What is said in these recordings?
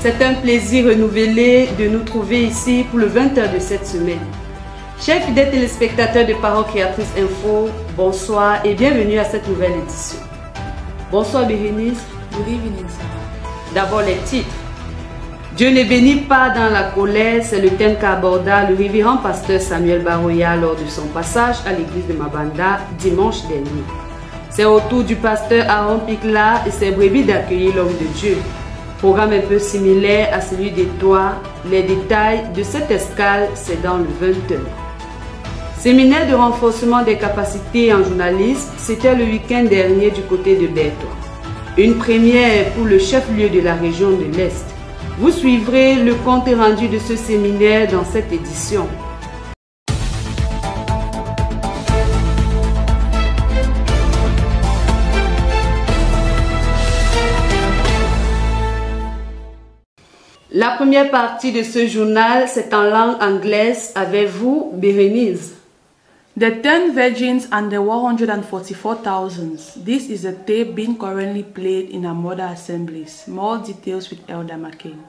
C'est un plaisir renouvelé de nous trouver ici pour le 20h de cette semaine. Chers fidèles téléspectateurs de Parole Créatrice Info, bonsoir et bienvenue à cette nouvelle édition. Bonsoir Bérénice. Good evening. D'abord les titres. Dieu ne bénit pas dans la colère, c'est le thème qu'aborda le révérend pasteur Samuel Baroya lors de son passage à l'église de Mabanda dimanche dernier. C'est au tour du pasteur Aaron Pikla et ses brebis d'accueillir l'homme de Dieu. Programme un peu similaire à celui des toits. Les détails de cette escale, c'est dans le 20h. Séminaire de renforcement des capacités en journalisme, c'était le week-end dernier du côté de Bertois. Une première pour le chef-lieu de la région de l'Est. Vous suivrez le compte rendu de ce séminaire dans cette édition. La première partie de ce journal, c'est en langue anglaise avec vous, Bérénice. The 10 virgins and the 144,000. This is a tape being currently played in our mother assemblies. More details with Elder McCain.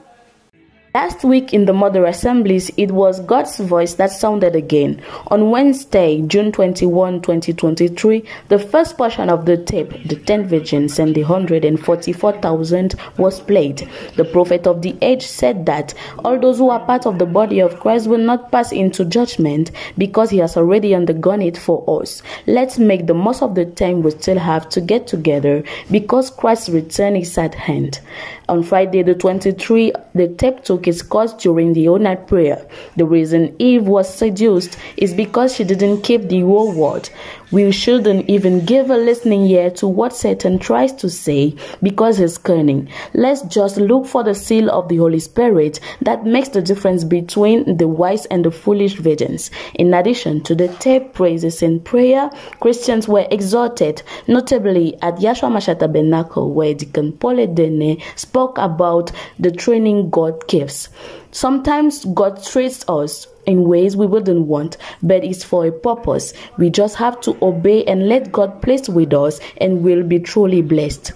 Last week in the Mother Assemblies, it was God's voice that sounded again. On Wednesday, June 21, 2023, the first portion of the tape, the 10 virgins and the 144,000, was played. The prophet of the age said that all those who are part of the body of Christ will not pass into judgment because he has already undergone it for us. Let's make the most of the time we still have to get together because Christ's return is at hand. On Friday the 23rd, the tape took its course during the all-night prayer. The reason Eve was seduced is because she didn't keep the whole word. We shouldn't even give a listening ear to what Satan tries to say because he's cunning. Let's just look for the seal of the Holy Spirit that makes the difference between the wise and the foolish virgins. In addition to the tape praises and prayer, Christians were exhorted, notably at Yashua Mashiach Tabernacle, where Deacon Paul Dene spoke about the training God gives. Sometimes God treats us in ways we wouldn't want, but it's for a purpose. We just have to obey and let God place with us, and we'll be truly blessed.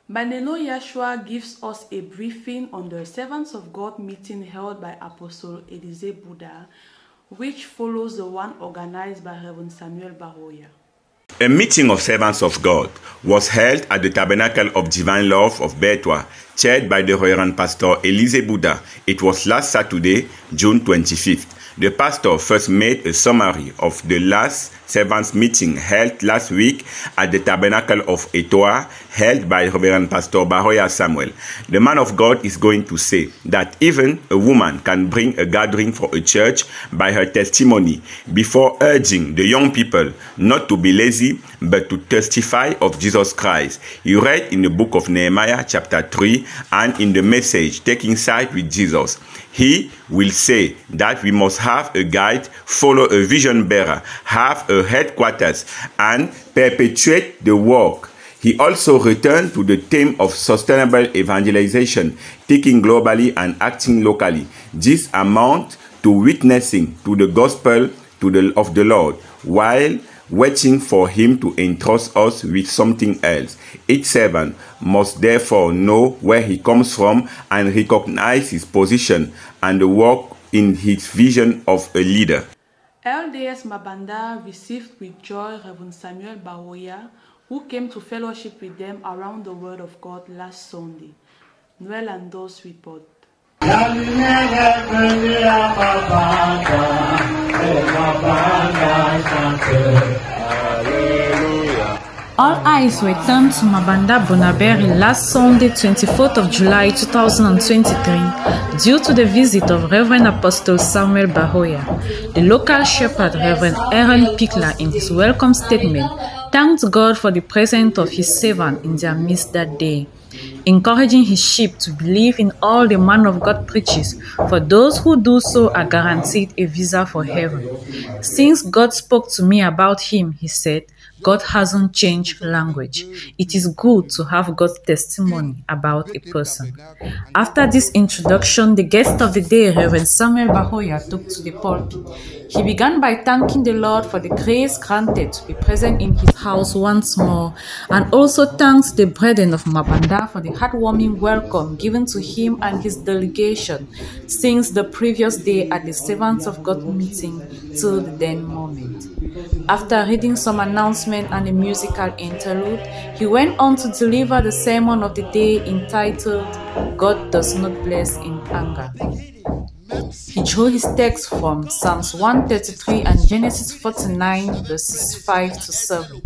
Baneno Yashua gives us a briefing on the Servants of God meeting held by Apostle Elise Buddha, which follows the one organized by Reverend Samuel Baroya. A meeting of servants of God was held at the Tabernacle of Divine Love of Bertois, chaired by the Reverend Pastor Elise Buddha. It was last Saturday, June 25th. The pastor first made a summary of the last servants meeting held last week at the Tabernacle of Etoa, held by Reverend Pastor Baroya Samuel. The man of God is going to say that even a woman can bring a gathering for a church by her testimony, before urging the young people not to be lazy but to testify of Jesus Christ. He read in the book of Nehemiah chapter 3 and in the message, Taking Sight with Jesus. He will say that we must have a guide, follow a vision bearer, have a headquarters, and perpetuate the work. He also returned to the theme of sustainable evangelization, thinking globally and acting locally. This amounts to witnessing to the gospel of the Lord, while waiting for him to entrust us with something else. Each servant must therefore know where he comes from and recognize his position and walk in his vision of a leader. LDS Mabanda received with joy Reverend Samuel Baroya, who came to fellowship with them around the Word of God last Sunday. Noel Andos report. All eyes were turned to Mabanda Bonaberi last Sunday, 24th of July 2023, due to the visit of Reverend Apostle Samuel Baroya. The local shepherd, Reverend Aaron Pikla, in his welcome statement, thanked God for the presence of his servant in their midst that day, encouraging his sheep to believe in all the man of God preaches, for those who do so are guaranteed a visa for heaven. Since God spoke to me about him, he said, God hasn't changed language. It is good to have God's testimony about a person. After this introduction, the guest of the day, Reverend Samuel Bahoya, took to the pulpit. He began by thanking the Lord for the grace granted to be present in his house once more, and also thanks the brethren of Mabanda for the heartwarming welcome given to him and his delegation since the previous day at the Servants of God meeting till the then moment. After reading some announcement and a musical interlude, he went on to deliver the sermon of the day entitled, God Does Not Bless in Anger. He drew his text from Psalms 133 and Genesis 49 verses 5 to 7.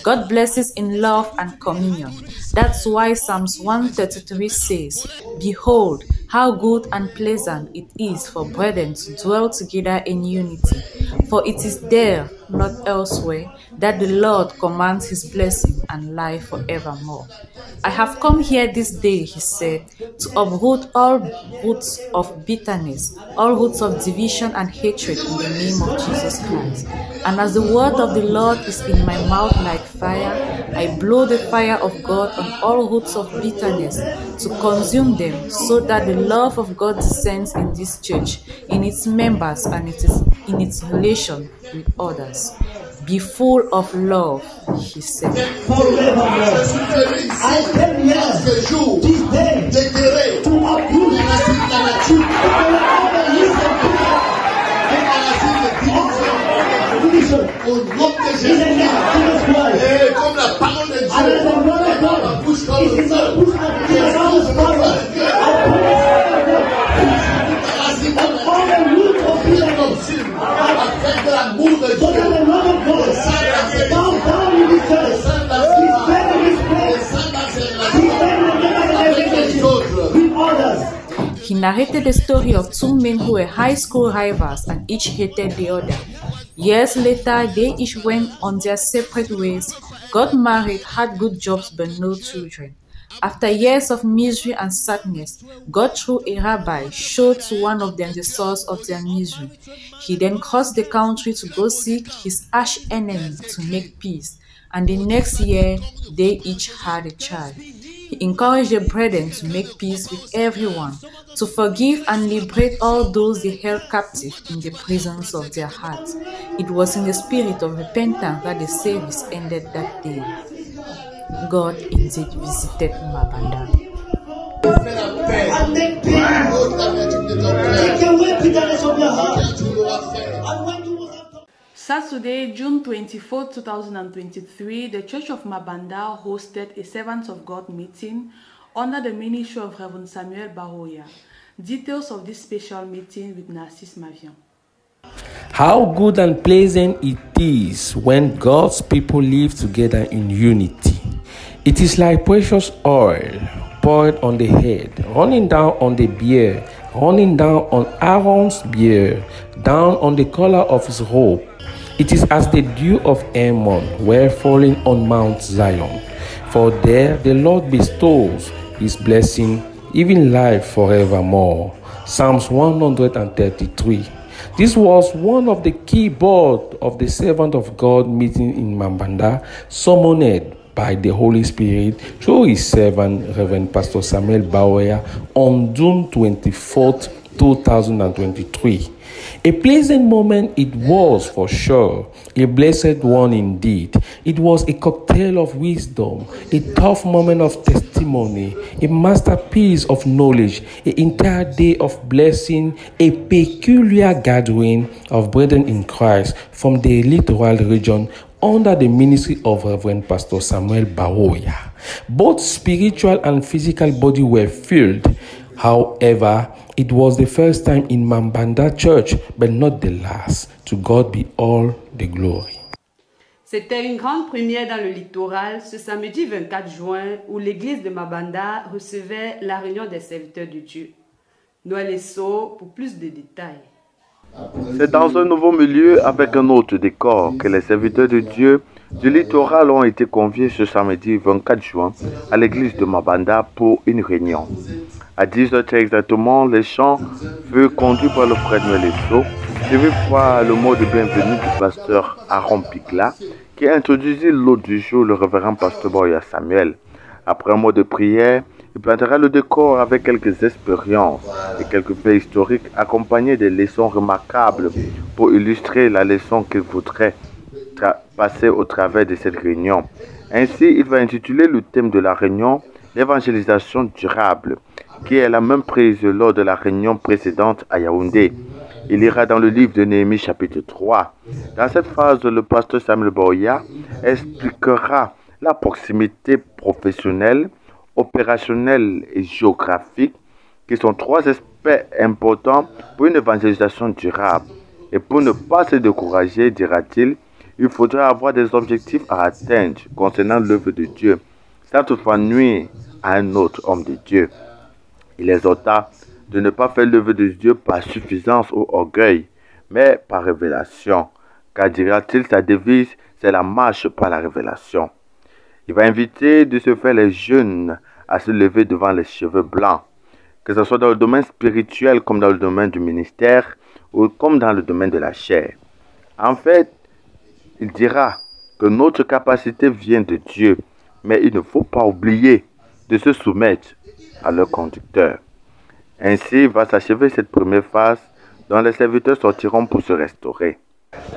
God blesses in love and communion. That's why Psalms 133 says, Behold, how good and pleasant it is for brethren to dwell together in unity. For it is there, not elsewhere, that the Lord commands his blessing and life forevermore. I have come here this day, he said, to uproot all roots of bitterness, all roots of division and hatred in the name of Jesus Christ. And as the word of the Lord is in my mouth like fire, I blow the fire of God on all roots of bitterness to consume them, so that the love of God descends in this church, in its members, and in its relation with others. Be full of love, he said. I came here this day to uproot au nom de Jésus. Et comme la parole de He narrated the story of two men who were high school rivals and each hated the other. Years later, they each went on their separate ways, got married, had good jobs but no children. After years of misery and sadness, God through a rabbi showed to one of them the source of their misery. He then crossed the country to go seek his arch enemy to make peace, and the next year they each had a child. He encouraged the brethren to make peace with everyone, to forgive and liberate all those they held captive in the prisons of their hearts. It was in the spirit of repentance that the service ended that day. God indeed visited Mabanda. Saturday, June 24, 2023, the Church of Mabanda hosted a Servants of God meeting under the ministry of Reverend Samuel Bahoya. Details of this special meeting with Narcisse Mavian. How good and pleasant it is when God's people live together in unity. It is like precious oil poured on the head, running down on the beard, running down on Aaron's beard, down on the collar of his robe. It is as the dew of Hermon were falling on Mount Zion. For there the Lord bestows his blessing, even life forevermore. Psalms 133. This was one of the key board of the Servant of God meeting in Mabanda, summoned by the Holy Spirit through his servant, Reverend Pastor Samuel Bahoya, on June 24th, 2023. A pleasant moment it was for sure, a blessed one indeed. It was a cocktail of wisdom, a tough moment of testimony, a masterpiece of knowledge, an entire day of blessing, a peculiar gathering of brethren in Christ from the littoral region under the ministry of Reverend Pastor Samuel Bahoya. Both spiritual and physical body were filled. However, it was the first time in Mabanda Church, but not the last. To God be all the glory. C'était une grande première dans le littoral ce samedi 24 juin où l'église de Mabanda recevait la réunion des serviteurs de Dieu. Noël Esso pour plus de détails. C'est dans un nouveau milieu avec un autre décor que les serviteurs de Dieu du littoral ont été conviés ce samedi 24 juin à l'église de Mabanda pour une réunion. À 10h exactement, les chants furent conduits par le frère Noël Esso, suivi par le mot de bienvenue du pasteur Aaron Picla, qui introduisit l'hôte du jour, le révérend pasteur Baroya Samuel. Après un mot de prière, il plantera le décor avec quelques expériences et quelques faits historiques accompagnés des leçons remarquables pour illustrer la leçon qu'il voudrait passer au travers de cette réunion. Ainsi, il va intituler le thème de la réunion « L'évangélisation durable » qui est la même prise lors de la réunion précédente à Yaoundé. Il ira dans le livre de Néhémie chapitre 3. Dans cette phase, le pasteur Samuel Baroya expliquera la proximité professionnelle, opérationnelle et géographique qui sont trois aspects importants pour une évangélisation durable. Et pour ne pas se décourager, dira-t-il, il faudra avoir des objectifs à atteindre concernant l'œuvre de Dieu, sans toutefois nuire à un autre homme de Dieu. Il exhorta de ne pas faire l'œuvre de Dieu par suffisance ou orgueil, mais par révélation. Car, dira-t-il, sa devise, c'est la marche par la révélation. Il va inviter de se faire les jeunes à se lever devant les cheveux blancs, que ce soit dans le domaine spirituel comme dans le domaine du ministère ou comme dans le domaine de la chair. En fait, il dira que notre capacité vient de Dieu, mais il ne faut pas oublier de se soumettre à leur conducteur. Ainsi va s'achever cette première phase dont les serviteurs sortiront pour se restaurer.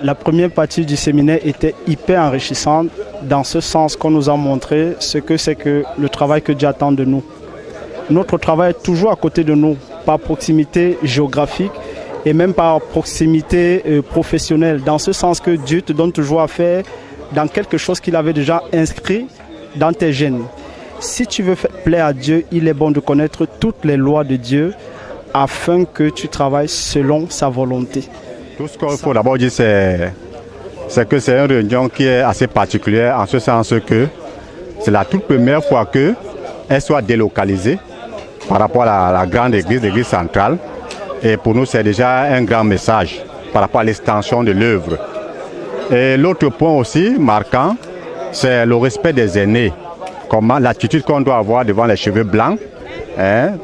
La première partie du séminaire était hyper enrichissante dans ce sens qu'on nous a montré ce que c'est que le travail que Dieu attend de nous. Notre travail est toujours à côté de nous, par proximité géographique et même par proximité professionnelle, dans ce sens que Dieu te donne toujours à faire dans quelque chose qu'il avait déjà inscrit dans tes gènes. Si tu veux plaire à Dieu, il est bon de connaître toutes les lois de Dieu afin que tu travailles selon sa volonté. Tout ce qu'il faut d'abord dire, c'est que c'est une réunion qui est assez particulière en ce sens que c'est la toute première fois qu'elle soit délocalisée par rapport à la grande église, l'église centrale. Et pour nous, c'est déjà un grand message par rapport à l'extension de l'œuvre. Et l'autre point aussi marquant, c'est le respect des aînés. Comment l'attitude qu'on doit avoir devant les cheveux blancs,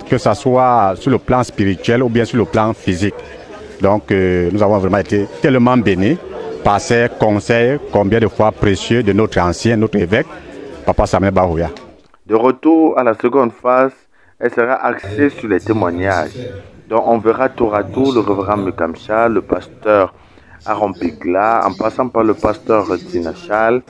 que ce soit sur le plan spirituel ou bien sur le plan physique. Donc nous avons vraiment été tellement bénis par ces conseils combien de fois précieux de notre ancien, notre évêque, Papa Samuel Baroya. De retour à la seconde phase, elle sera axée sur les témoignages. Donc on verra tour à tour le révérend Mukamcha, le pasteur Aaron Pigla, en passant par le pasteur Tinachal.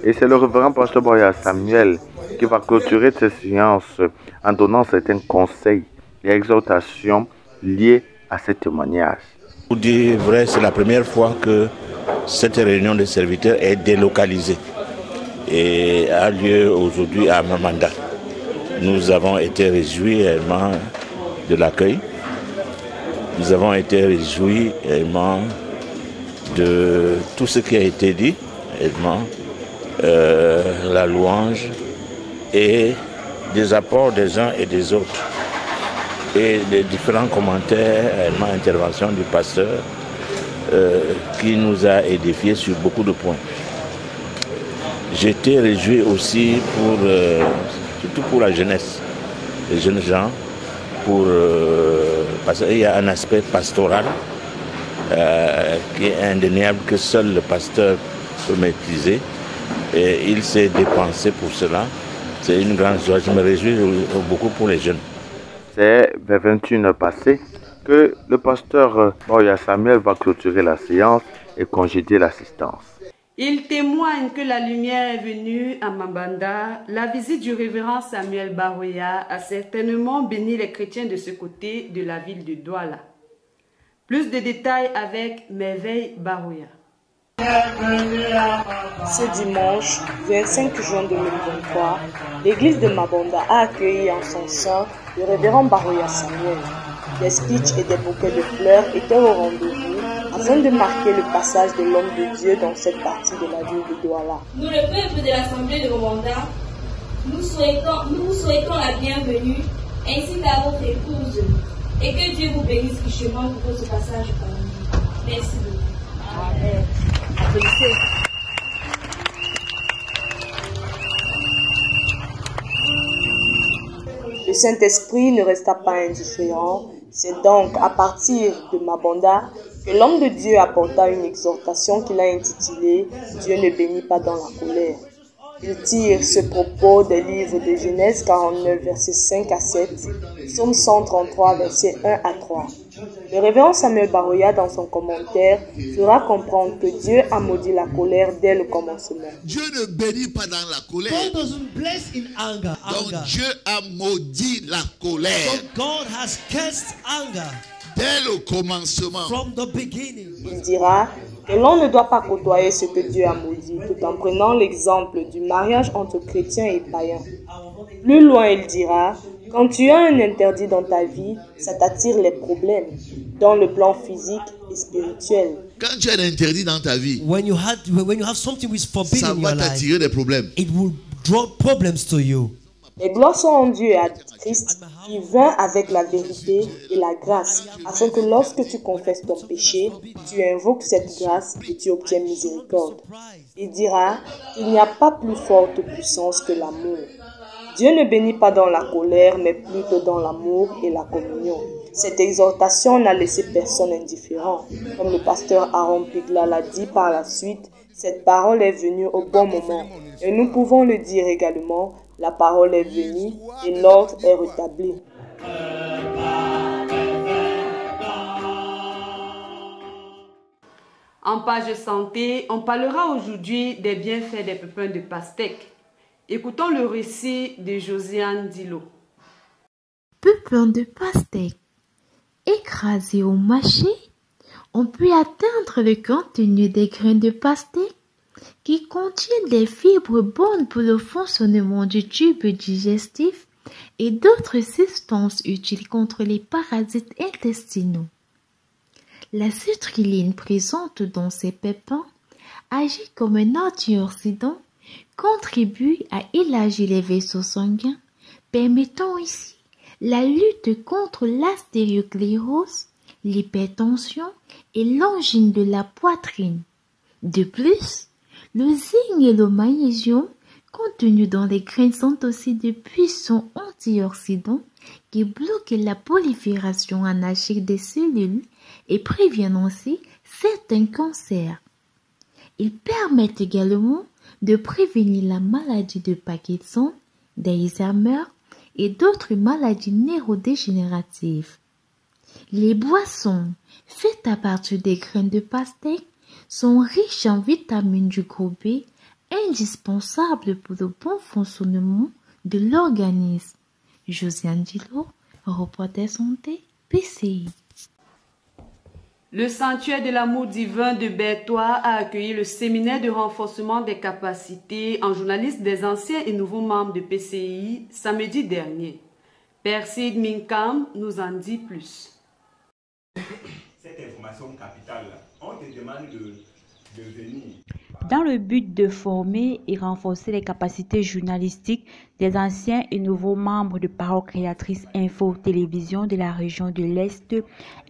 Et c'est le révérend pasteur Baroya Samuel qui va clôturer ces séances en donnant certains conseils et exhortations liées à ces témoignages. Pour dire vrai, c'est la première fois que cette réunion de serviteurs est délocalisée et a lieu aujourd'hui à Mabanda. Nous avons été réjouis réellement de l'accueil. Nous avons été réjouis réellement de tout ce qui a été dit, réellement, la louange et des apports des uns et des autres. Et les différents commentaires, réellement interventions du pasteur qui nous a édifiés sur beaucoup de points. J'étais réjoui aussi surtout pour la jeunesse, les jeunes gens, parce qu'il y a un aspect pastoral qui est indéniable que seul le pasteur peut maîtriser. Et il s'est dépensé pour cela. C'est une grande joie. Je me réjouis beaucoup pour les jeunes. C'est vers 21h passées que le pasteur Baroya Samuel va clôturer la séance et congédier l'assistance. Il témoigne que la lumière est venue à Mabanda. La visite du révérend Samuel Baroya a certainement béni les chrétiens de ce côté de la ville de Douala. Plus de détails avec Merveille Baroya. Ce dimanche 25 juin 2023, l'église de Mabanda a accueilli en son sein le révérend Baroya Samuel. Des speeches et des bouquets de fleurs étaient au rendez-vous afin de marquer le passage de l'homme de Dieu dans cette partie de la ville de Douala. Nous, le peuple de l'Assemblée de Mabanda, nous vous souhaitons la bienvenue ainsi qu'à votre épouse et que Dieu vous bénisse richement pour ce passage parmi nous. Merci beaucoup. Amen. Le Saint-Esprit ne resta pas indifférent. C'est donc à partir de Mabanda que l'homme de Dieu apporta une exhortation qu'il a intitulée « Dieu ne bénit pas dans la colère ». Il tire ce propos des livres de Genèse 49, versets 5 à 7, Psaume 133, versets 1 à 3. Le révérend Samuel Baroya, dans son commentaire, fera comprendre que Dieu a maudit la colère dès le commencement. Dieu ne bénit pas dans la colère. God doesn't bless in anger. Donc Dieu a maudit la colère. So God has cursed anger. Dès le commencement. From the beginning. Il dira que l'on ne doit pas côtoyer ce que Dieu a maudit, tout en prenant l'exemple du mariage entre chrétiens et païens. Plus loin, il dira, quand tu as un interdit dans ta vie, ça t'attire les problèmes, dans le plan physique et spirituel. Quand tu as un interdit dans ta vie, when you have something which is forbidden ça in va your life, t'attirer des problèmes. It will draw problems to you. Les gloires sont en Dieu et à Christ qui vint avec la vérité et la grâce, afin que lorsque tu confesses ton péché, tu invoques cette grâce et tu obtiens miséricorde. Il dira qu'il n'y a pas plus forte puissance que l'amour. Dieu ne bénit pas dans la colère, mais plutôt dans l'amour et la communion. Cette exhortation n'a laissé personne indifférent. Comme le pasteur Aaron Pigla l'a dit par la suite, cette parole est venue au bon moment. Et nous pouvons le dire également, la parole est venue et l'ordre est rétabli. En page santé, on parlera aujourd'hui des bienfaits des pépins de pastèque. Écoutons le récit de Josiane Dilo. Pépins de pastèque. Écrasés ou mâchés, on peut atteindre le contenu des grains de pastèque qui contiennent des fibres bonnes pour le fonctionnement du tube digestif et d'autres substances utiles contre les parasites intestinaux. La citrulline présente dans ces pépins agit comme un antioxydant, contribue à élargir les vaisseaux sanguins, permettant ici la lutte contre l'astériosclérose, l'hypertension et l'angine de la poitrine. De plus, le zinc et le magnésium contenus dans les graines sont aussi de puissants antioxydants qui bloquent la prolifération anarchique des cellules et préviennent aussi certains cancers. Ils permettent également de prévenir la maladie de Parkinson, d'Alzheimer et d'autres maladies neurodégénératives. Les boissons faites à partir des graines de pastèque sont riches en vitamines du groupe B, indispensables pour le bon fonctionnement de l'organisme. Josiane Dilo, reporter santé, PCI. Le sanctuaire de l'amour divin de Berthois a accueilli le séminaire de renforcement des capacités en journaliste des anciens et nouveaux membres de PCI samedi dernier. Père Sid Minkam nous en dit plus. Cette information capitale, on te demande de venir. Dans le but de former et renforcer les capacités journalistiques des anciens et nouveaux membres de Parole Créatrice Info Télévision de la région de l'Est,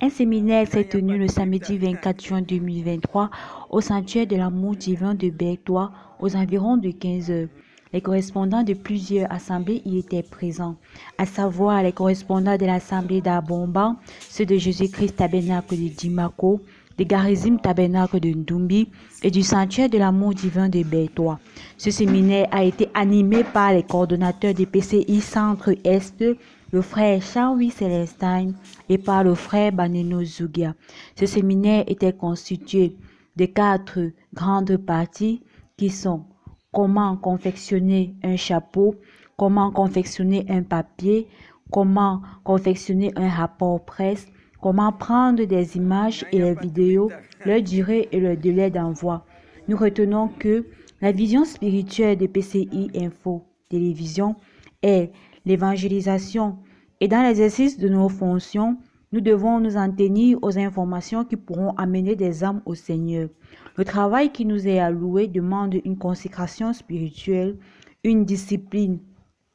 un séminaire s'est tenu le samedi 24 juin 2023 au sanctuaire de l'amour divin de Berthois aux environs de 15 heures. Les correspondants de plusieurs assemblées y étaient présents, à savoir les correspondants de l'assemblée d'Abomba, ceux de Jésus-Christ Tabernacle de Dimako, des Garizim Tabernacle de Ndumbi et du sanctuaire de l'amour divin de Berthois. Ce séminaire a été animé par les coordonnateurs des PCI Centre-Est, le frère Charles Célestin et par le frère Baneno Zugia. Ce séminaire était constitué de 4 grandes parties qui sont comment confectionner un chapeau, comment confectionner un papier, comment confectionner un rapport presse, comment prendre des images et les vidéos, leur durée et leur délai d'envoi. Nous retenons que la vision spirituelle de PCI Info Télévision est l'évangélisation et dans l'exercice de nos fonctions, nous devons nous en tenir aux informations qui pourront amener des âmes au Seigneur. Le travail qui nous est alloué demande une consécration spirituelle, une discipline,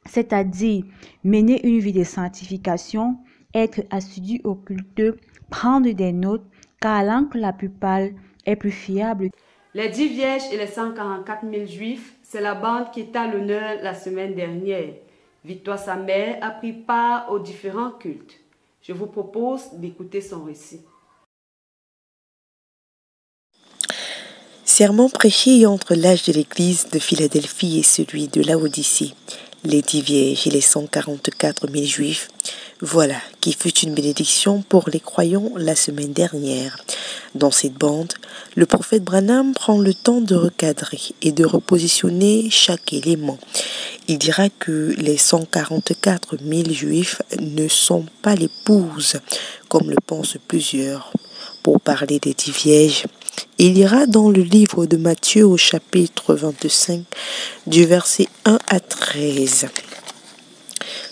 c'est-à-dire mener une vie de sanctification, être assidu au culte, prendre des notes, car l'encre la plus pâle est plus fiable. Les 10 vierges et les 144 000 juifs, c'est la bande qui était à l'honneur la semaine dernière. Victoire, sa mère, a pris part aux différents cultes. Je vous propose d'écouter son récit. Sermon prêché entre l'âge de l'église de Philadelphie et celui de Laodicée, les 10 vierges et les 144 000 juifs, voilà qui fut une bénédiction pour les croyants la semaine dernière. Dans cette bande, le prophète Branham prend le temps de recadrer et de repositionner chaque élément. Il dira que les 144 000 juifs ne sont pas l'épouse, comme le pensent plusieurs. Pour parler des 10 vierges, il ira dans le livre de Matthieu au chapitre 25, du verset 1 à 13.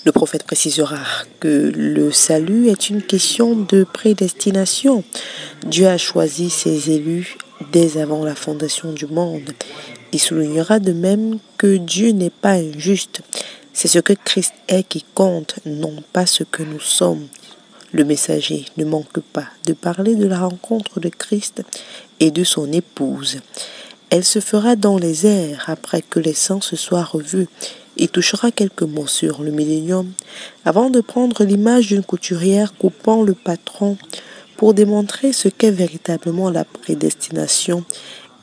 Le prophète précisera que le salut est une question de prédestination. Dieu a choisi ses élus dès avant la fondation du monde. Il soulignera de même que Dieu n'est pas injuste. C'est ce que Christ est qui compte, non pas ce que nous sommes. Le messager ne manque pas de parler de la rencontre de Christ et de son épouse. Elle se fera dans les airs après que les saints se soient revus et touchera quelques mots sur le millénium avant de prendre l'image d'une couturière coupant le patron pour démontrer ce qu'est véritablement la prédestination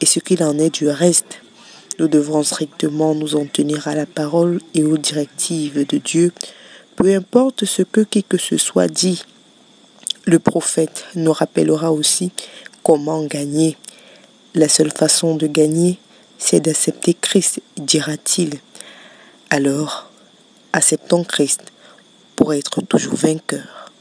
et ce qu'il en est du reste. Nous devrons strictement nous en tenir à la parole et aux directives de Dieu, peu importe ce que qui que ce soit dit. Le prophète nous rappellera aussi comment gagner. La seule façon de gagner, c'est d'accepter Christ, dira-t-il. Alors, acceptons Christ pour être toujours vainqueur.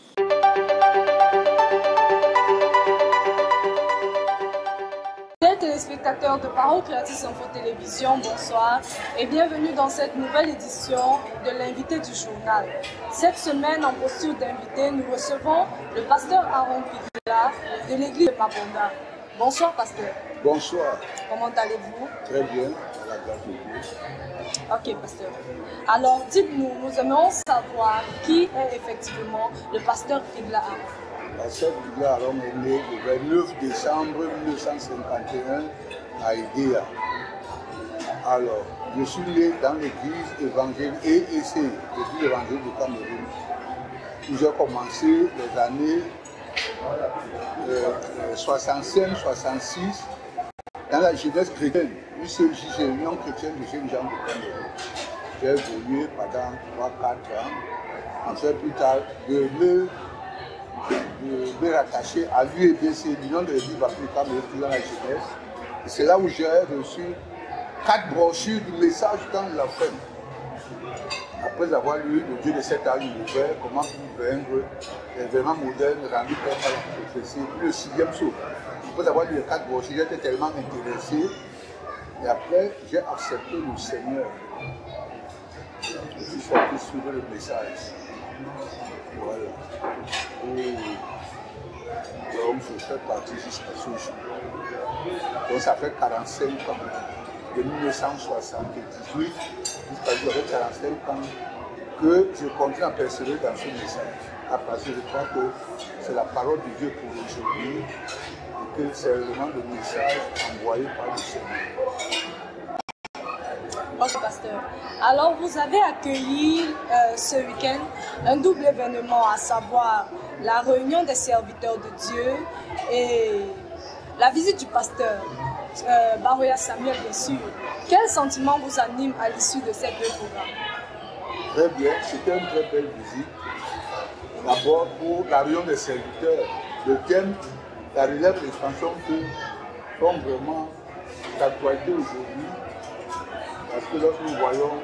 Chers téléspectateurs de Parole Créatrice Info Télévision, bonsoir et bienvenue dans cette nouvelle édition de l'invité du journal. Cette semaine, en posture d'invité, nous recevons le pasteur Aaron Pigula de l'église de Mabanda. Bonsoir, pasteur. Bonsoir. Comment allez-vous? Très bien, à la grâce de Dieu. Ok, pasteur. Alors, dites-nous, nous aimerions savoir qui est effectivement le pasteur Pigula Aaron. Pasteur Pigula Aaron est né le 29 décembre 1951 à Idéa. Alors, je suis né dans l'église évangélique EEC, l'église évangélique du Cameroun, où j'ai commencé les années 65-66 dans la jeunesse chrétienne, une seule réunion chrétienne de jeunes gens du Cameroun. J'ai évolué pendant 3-4 ans, en fait plus tard de me rattacher à l'UEBC, l'Union de l'Église baptiste Cameroun dans la jeunesse. Et c'est là où j'ai reçu 4 brochures du message dans la femme. Après avoir lu le Dieu de cet âge ouvert, comment vaincre les événements modernes rendus par la prophétie, puis le 6e saut. Après avoir lu les 4 brochures, j'étais tellement intéressé. Et après, j'ai accepté le Seigneur. Je suis sorti suivre le message. Voilà. Et donc, je fais partie jusqu'à ce jour. Donc, ça fait 45 ans. De 1978 jusqu'à j'aurai 45 ans que je continue à persévérer dans ce message. Parce que je crois que c'est la parole de Dieu pour aujourd'hui et que c'est vraiment le message envoyé par le Seigneur. Ok, pasteur. Alors, vous avez accueilli ce week-end un double événement, à savoir la réunion des serviteurs de Dieu et la visite du pasteur. Baroya Samuel, bien sûr. Quel sentiment vous anime à l'issue de ces deux programmes? Très bien, c'était une très belle visite. D'abord pour la réunion des serviteurs, le thème, la relève d'expansion qui sont vraiment d'actualité aujourd'hui. Parce que lorsque nous voyons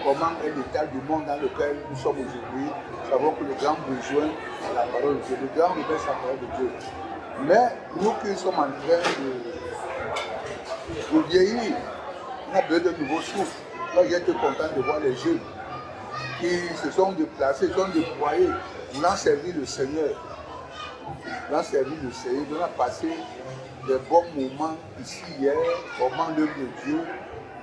comment est l'état du monde dans lequel nous sommes aujourd'hui, nous savons que le grand besoin est la parole de Dieu, le grand besoin c'est la parole de Dieu. Mais nous qui sommes en train de vieillir, on a besoin de nouveaux souffles. Moi j'ai été content de voir les jeunes qui se sont déplacés, se sont déployés, voulant servir le Seigneur. Voulant servir le Seigneur, on a passé des bons moments ici hier, comment l'œuvre de Dieu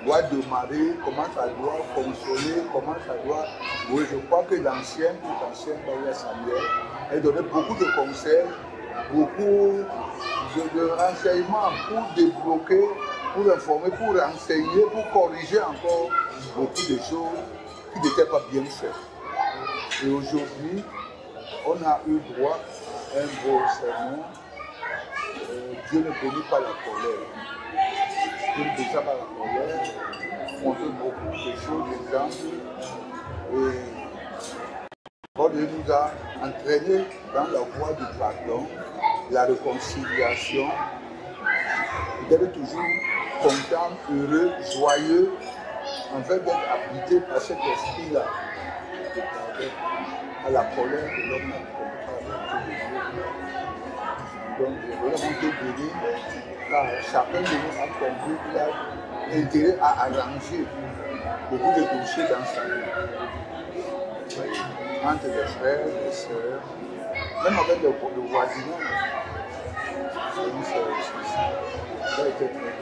doit démarrer, comment ça doit fonctionner, comment ça doit... Oui, je crois que l'ancien, Baroya Samuel, a donné beaucoup de conseils, beaucoup de renseignements pour débloquer, pour informer, pour renseigner, pour corriger encore beaucoup de choses qui n'étaient pas bien faites. Et aujourd'hui, on a eu droit à un beau sermon. Dieu ne bénit pas la colère. Dieu ne bénit pas la colère. On fait beaucoup de choses, d'exemples. Et bon, Dieu nous a entraînés dans la voie du pardon, la réconciliation, d'être toujours content, heureux, joyeux, en fait d'être habité par cet esprit-là, à la colère de l'homme n'a pas de Dieu. Donc, je voulais vous bénir, car chacun de nous a compris qu'il a intérêt à arranger beaucoup de dossiers dans sa vie. Entre les frères, les sœurs, même avec le voisinage. Ça a été très bien.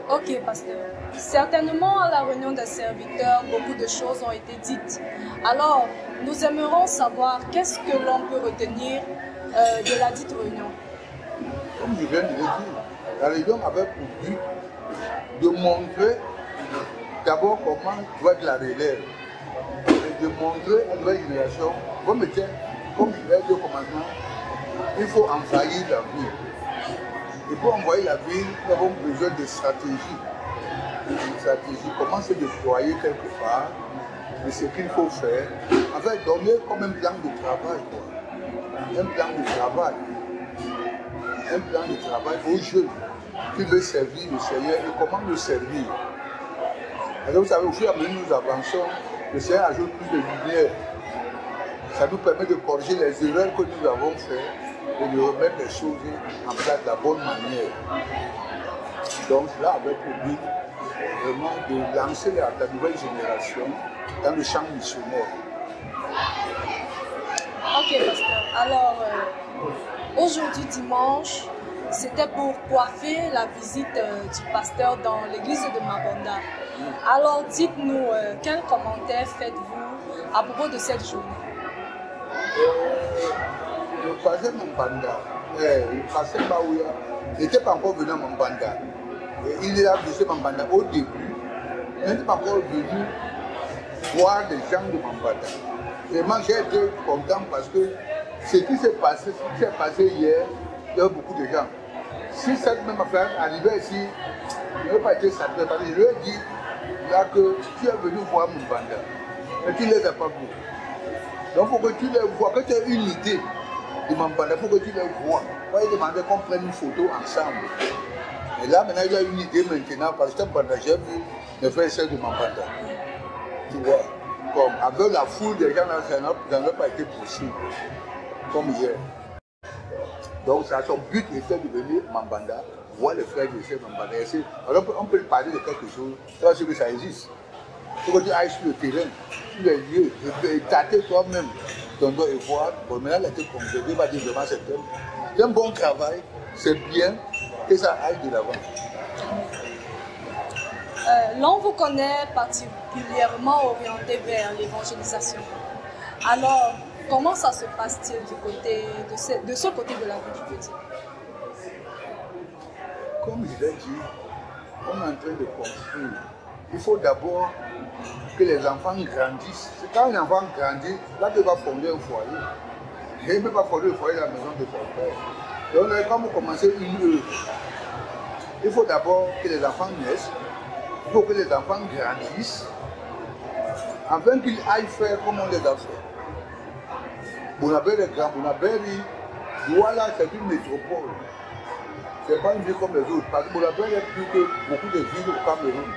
Ok, pasteur. Certainement, à la réunion des serviteurs, beaucoup de choses ont été dites. Alors, nous aimerions savoir qu'est-ce que l'on peut retenir de la dite réunion. Comme je viens de le dire, la réunion avait pour but de montrer d'abord comment doit être la relève. Et de montrer à la nouvelle génération, comme il y a deux commandements, il faut envahir la ville. Et pour envoyer la ville, nous avons besoin de stratégie. Une stratégie, comment se déployer quelque part, de ce qu'il faut faire. En fait, donner comme un plan de travail, quoi. Un plan de travail. Un plan de travail aux jeunes qui veulent servir le Seigneur et comment le servir. Alors vous savez, au fur et à mesure que nous avançons, le Seigneur ajoute plus de lumière. Ça nous permet de corriger les erreurs que nous avons faites et de remettre les choses en place de la bonne manière. Donc cela avait pour but vraiment de lancer la nouvelle génération dans le champ missionnaire. Ok, pasteur. Alors, aujourd'hui dimanche, c'était pour coiffer la visite du pasteur dans l'église de Mabanda. Alors dites-nous, quel commentaire faites-vous à propos de cette journée? Le pasteur Mambanda, le pasteur Baouya n'était pas encore venu à Mambanda. Il est visité Mambanda au début. Il n'était pas encore venu voir les gens de Mambanda. Vraiment, j'ai été content parce que ce qui s'est passé hier, il y a beaucoup de gens. Si cette même affaire arrivait ici, je n'aurais pas été satisfait parce que je lui ai dit là que tu es venu voir Mambanda, mais tu ne les as pas vus. Donc il faut que tu les vois, que tu aies une idée de Mambanda, il faut que tu les vois. On va demander qu'on prenne une photo ensemble. Et là maintenant il y a une idée maintenant, parce que Mambanda, j'ai vu mes frères et sœurs de Mambanda. Tu vois, comme avec la foule des gens là, ça n'a pas été possible, comme hier. Donc ça, son but était de venir Mambanda, voir les frères et sœurs de Mambanda. Alors on peut parler de quelque chose, parce que ça existe. Il faut que tu ailles sur le terrain, sur les lieux, et tâter toi-même ton doigt et voir. Bon, maintenant, il a été congrégé, va dire vraiment c'est un bon travail, c'est bien que ça aille de l'avant. L'on vous connaît particulièrement orienté vers l'évangélisation. Alors, comment ça se passe-t-il de ce côté de la vie du petit? Comme je l'ai dit, on est en train de construire. Il faut d'abord que les enfants grandissent. C'est quand un enfant grandit, là tu vas fonder un foyer. Et il ne peut pas fonder un foyer dans la maison de ton père. Donc quand vous commencez une œuvre, il faut d'abord que les enfants naissent, il faut que les enfants grandissent, afin qu'ils aillent faire comme on les a fait. Bonabel est grand, Bonabel, Douala c'est une métropole. Ce n'est pas une ville comme les autres, parce que Bonabel est plus que beaucoup de villes au Cameroun.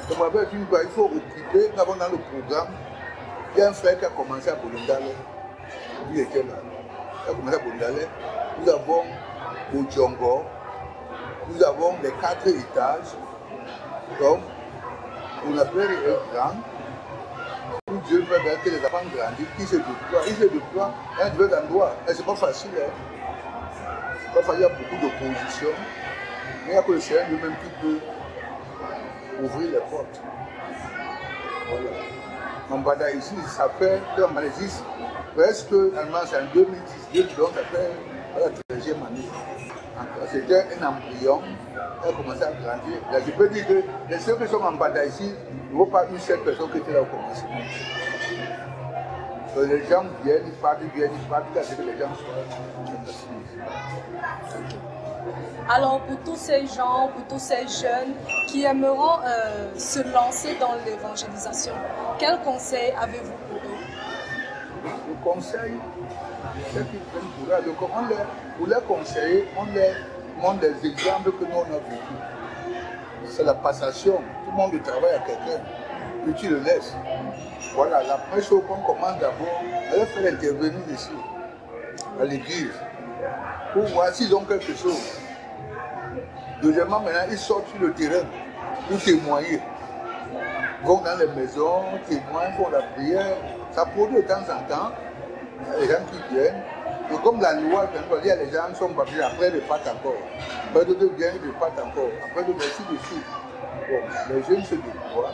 Donc Bonabel est une ville, il faut occuper, nous avons dans le programme, il y a un frère qui a commencé à Bolindale, il était là, il a commencé à Bolindale, nous avons Oudjongo, nous avons les 4 étages, donc Bonabel est grand, où Dieu veut que les enfants grandissent, qui se déploient, ils se déploient dans un endroit, et c'est pas facile, hein. Parfois, il y a beaucoup d'opposition, mais il y a que le Seigneur lui-même qui peut ouvrir les portes. Voilà. Mambanda ici, ça fait, en Malaisie, presque, c'est en 2018, donc ça fait la 13e année. C'était un embryon, elle a commencé à grandir. Là, je peux dire que les ceux qui sont en Mambanda ici, il n'y a pas eu 7 personnes qui étaient là au commencement. Les gens viennent, ils partent, jusqu'à ce que les gens soient. Alors pour tous ces gens, pour tous ces jeunes qui aimeront se lancer dans l'évangélisation, quel conseil avez-vous pour eux? Le conseil, c'est qu'ils prennent courage. Donc pour les conseiller, on leur montre des exemples que nous on a vécu. C'est la passation. Tout le monde travaille à quelqu'un. Puis tu le laisses. Voilà, la première chose qu'on commence d'abord, elle faire intervenir ici, à l'église, pour voir s'ils ont quelque chose. Deuxièmement, maintenant, ils sortent sur le terrain pour témoigner. Ils vont dans les maisons, témoignent, font la prière. Ça produit de temps en temps. Les gens qui viennent. Et comme la loi, il y a les gens qui sont papiers, après ils repartent encore. Après d'autres viennent, ils repartent encore. Après d'autres, ainsi de suite. Bon, les jeunes se déploient.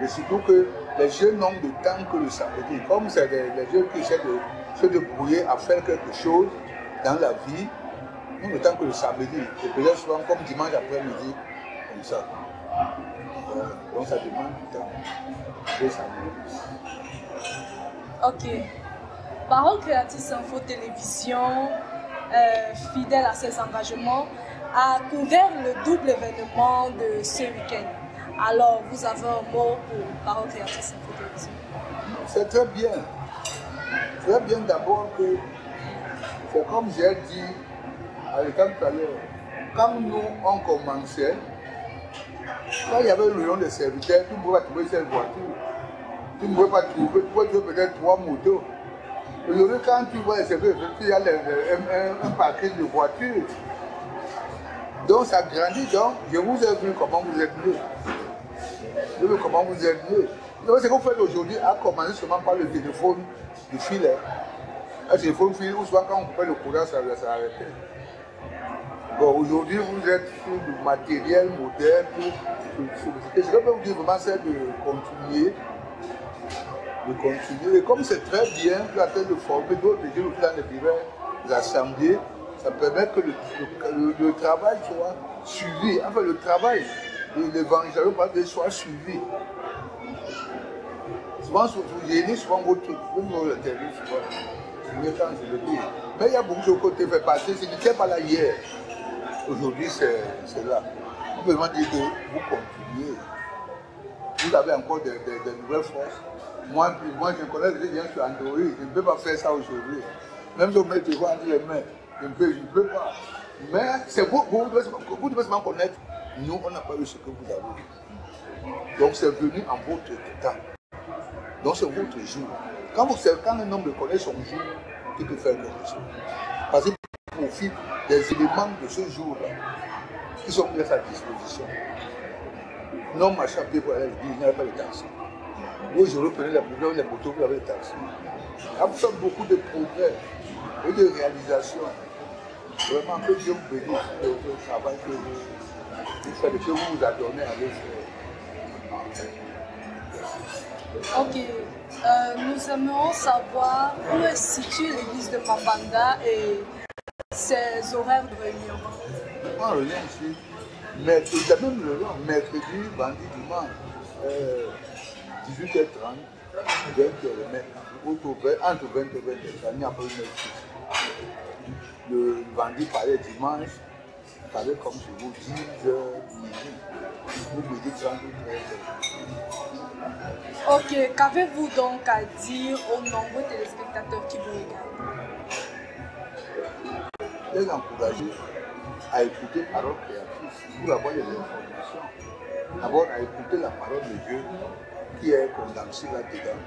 Et surtout que les jeunes n'ont de temps que le samedi. Comme c'est les jeunes qui essaient de se débrouiller à faire quelque chose dans la vie, ils n'ont de temps que le samedi. Et peut-être souvent comme dimanche après-midi, comme ça. Donc ça demande du temps. Et ça Ok. Parole Créatrice Info Télévision, fidèle à ses engagements, a couvert le double événement de ce week-end. Alors, vous avez un mot pour Parole Créatrice Info Télévision? C'est très bien. Très bien d'abord que, c'est comme j'ai dit à l'école tout à l'heure, quand nous on commençait, quand il y avait le nom des serviteurs, tu ne pouvais pas trouver cette voiture. Tu ne pouvais pas trouver, tu pouvais trouver peut-être 3 motos. Aujourd'hui, quand tu vois les serviteurs, il y a un parking de voitures. Donc ça grandit, donc je vous ai vu comment vous êtes né. Je veux comment vous êtes né. Donc ce que vous faites aujourd'hui a commencé seulement par le téléphone du fil. Un téléphone fil où souvent quand on coupait le courant, ça arrêtait. Bon, aujourd'hui vous êtes sur du matériel moderne. Et ce que je peux vous dire vraiment, c'est de continuer. Et comme c'est très bien, vous avez de former d'autres jeunes dans les diverses assemblées, ça permet que le travail soit suivi. Enfin, le travail de l'évangélisation soit suivi. Souvent, j'ai dit souvent votre interview, souvent, quand je le dis. Mais il y a beaucoup de côtés fait passer, ce n'était pas là hier. Aujourd'hui, c'est là. On peut vraiment dire que vous continuez. Vous avez encore des nouvelles forces. Moi, je connais les gens sur Android, je ne peux pas faire ça aujourd'hui. Même si on met le entre les mains, je ne peux pas. Mais c'est vous devez seulement connaître. Nous, on n'a pas eu ce que vous avez. Donc c'est venu en votre temps. Donc c'est votre jour. Quand un homme connaît son jour, il peut faire quelque chose. Parce qu'il profite des éléments de ce jour-là qui sont mis à sa disposition. Non, ma chapelle pour aller à l'église, il n'y avait pas de taxi. Aujourd'hui, vous prenez les motos, vous avez des taxis. Vous faites beaucoup de progrès et de réalisations. Vraiment, que Dieu vous bénisse pour le travail que vous faites, que vous vous adonnez à le faire. Ok. Nous aimerions savoir où est située l'église de Mabanda et ses horaires de réunion. En réunion ici, mercredi, vendredi, dimanche, 18h30, 20h, entre 20 et 20h, il n'y a pas une le vendredi parlait dimanche, parlait comme je vous dis, 10h, midi 30 ou 13h. Ok, qu'avez-vous donc à dire aux nombreux téléspectateurs qui vous regardent? Les encourager à écouter Parole Créatrice pour avoir des informations. D'abord à écouter la parole de Dieu qui est condensée là-dedans,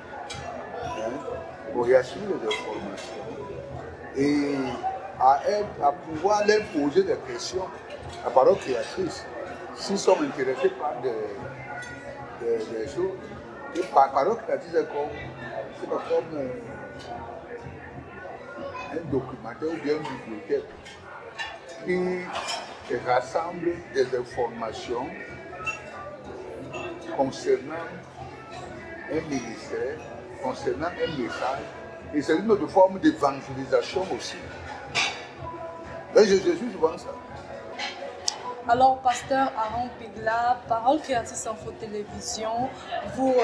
pour réassurer les informations et à pouvoir leur poser des questions à Parole Créatrice s'ils sont intéressés par des choses. Et Parole Créatrice c'est pas comme un documentaire ou bien une bibliothèque qui rassemble des informations concernant un ministère, concernant un message, et c'est une autre forme d'évangélisation aussi. Là, je suis souvent ça. Alors, pasteur Aaron Pigla, Parole Créatrice Info Télévision, vous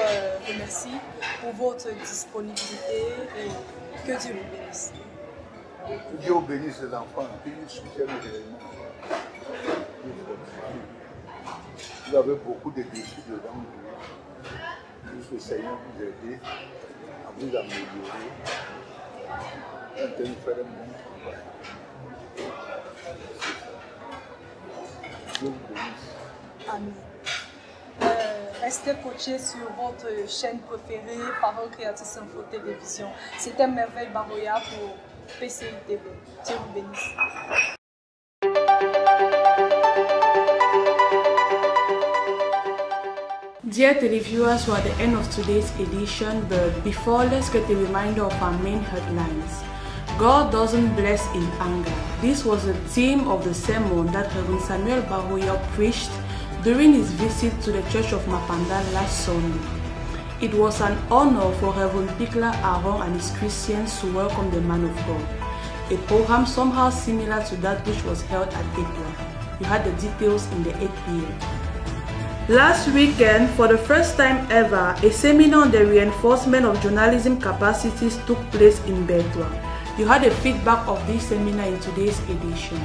remercie pour votre disponibilité et que Dieu vous bénisse. Que Dieu bénisse les enfants, qu'ils soutiennent réellement. Vous avez beaucoup de défis devant vous. Que le Seigneur vous aide à vous améliorer, à faire un bon travail. Dieu vous bénisse. Amen. Restez coachés sur votre chaîne préférée, Parole Créatrice Info Télévision. C'était Merveille Baroya pour PCI TV. Dieu vous bénisse. Dear televiewers, we're at the end of today's edition, but before, let's get a reminder of our main headlines. God doesn't bless in anger. This was the theme of the sermon that Reverend Samuel Baroya preached during his visit to the Church of Mapanda last Sunday. It was an honor for Reverend Pigla Aaron and his Christians to welcome the man of God. A program somehow similar to that which was held at Ekwa. You had the details in the 8 p.m. Last weekend, for the first time ever, a seminar on the reinforcement of journalism capacities took place in Betwa. You had a feedback of this seminar in today's edition.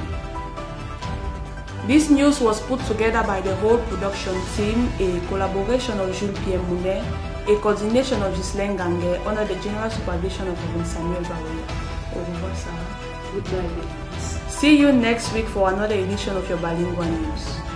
This news was put together by the whole production team, a collaboration of Jules Pierre Mounet, a coordination of Ghislaine Gangue under the general supervision of Reverend Samuel Baroya. Au revoir, Sarah. Goodbye. See you next week for another edition of your bilingual news.